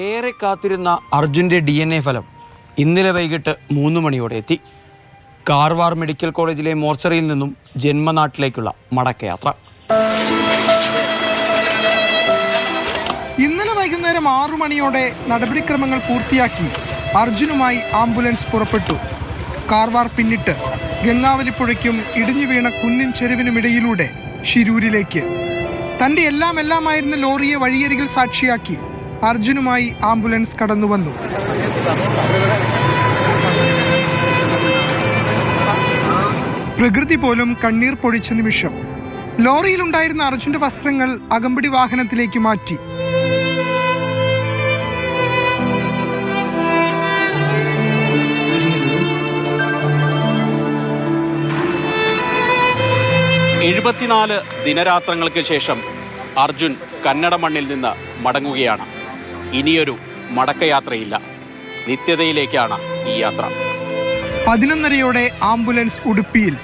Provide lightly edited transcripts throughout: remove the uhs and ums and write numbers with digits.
ഏറെ കാത്തിരുന്ന അർജുന്റെ DNA ഫലം ഇന്നലെ വൈകിട്ട് 3 മണിയോടെ എത്തി. കാർവാർ മെഡിക്കൽ കോളേജിലെ മോർച്ചറിയിൽ നിന്നും ജന്മനാട്ടിലേക്കുള്ള മടക്കയാത്ര. ഇന്നലെ വൈകുന്നേരം 6 മണിയോടെ നടപടിക്രമങ്ങൾ പൂർത്തിയാക്കി അർജുനുമായി ആംബുലൻസ് പുറപ്പെട്ടു. കാർവാർ പിന്നിട്ട് ഗംഗാവലിപ്പുഴയ്ക്കും ഇടിഞ്ഞു വീണ കുന്നിൻ ചെരുവിനുമിടയിലൂടെ ഷിരൂരിലേക്ക്. തന്റെ എല്ലാമായിരുന്ന ലോറിയെ വഴിയരികിൽ സാക്ഷിയാക്കി അർജുനുമായി ആംബുലൻസ് കടന്നുവന്നു. പ്രകൃതി പോലും കണ്ണീർ പൊഴിച്ച നിമിഷം. ലോറിയിലുണ്ടായിരുന്ന അർജുന്റെ വസ്ത്രങ്ങൾ അകമ്പടി വാഹനത്തിലേക്ക് മാറ്റി. ദിനരാത്രങ്ങൾക്ക് ശേഷം അർജുൻ കന്നഡ മണ്ണിൽ നിന്ന് മടങ്ങുകയാണ്. ഇനിയൊരു മടക്കയാത്രയില്ല, നിത്യതയിലേക്കാണ് ഈ യാത്ര. 11:30 ആംബുലൻസ് ഉടുപ്പിയിൽ.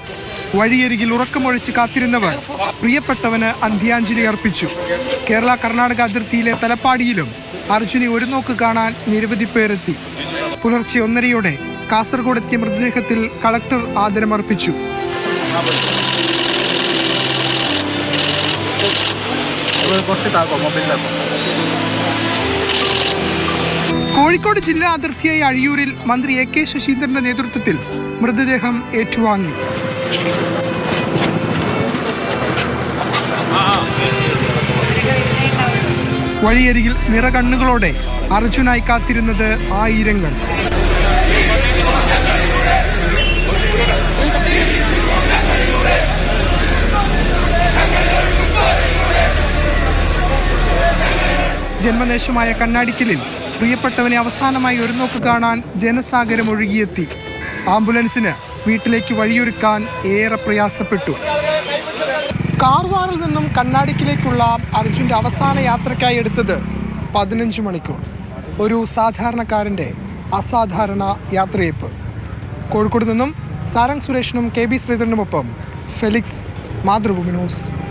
വഴിയരികിൽ ഉറക്കമൊഴിച്ച് കാത്തിരുന്നവർ പ്രിയപ്പെട്ടവന് അന്ത്യാഞ്ജലി അർപ്പിച്ചു. കേരള കർണാടക അതിർത്തിയിലെ തലപ്പാടിയിലും അർജുനെ ഒരു നോക്ക് കാണാൻ നിരവധി പേരെത്തി. പുലർച്ചെ 1:30 കാസർഗോഡ് എത്തിയ മൃതദേഹത്തിൽ കളക്ടർ ആദരമർപ്പിച്ചു. കോഴിക്കോട് ജില്ലാ അതിർത്തിയായ അഴിയൂരിൽ മന്ത്രി AK ശശീന്ദ്രന്റെ നേതൃത്വത്തിൽ മൃതദേഹം ഏറ്റുവാങ്ങി. വഴിയരികിൽ നിറകണ്ണുകളോടെ അർജുനായി കാത്തിരുന്നത് ആയിരങ്ങൾ. ജന്മദേശമായ കണ്ണാടിക്കലിൽ പ്രിയപ്പെട്ടവനെ അവസാനമായി ഒരു നോക്ക് കാണാൻ ജനസാഗരം ഒഴുകിയെത്തി. ആംബുലൻസിന് വീട്ടിലേക്ക് വഴിയൊരുക്കാൻ ഏറെ പ്രയാസപ്പെട്ടു. കാർവാറിൽ നിന്നും കണ്ണാടിക്കിലേക്കുള്ള അർജുന്റെ അവസാന യാത്രയ്ക്കായി എടുത്തത് 15 മണിക്കൂർ. ഒരു സാധാരണക്കാരന്റെ അസാധാരണ യാത്രയയപ്പ്. കോഴിക്കോട് നിന്നും സാരംഗ് സുരേഷിനും KB ശ്രീധരനുമൊപ്പം ഫെലിക്സ്, മാതൃഭൂമി ന്യൂസ്.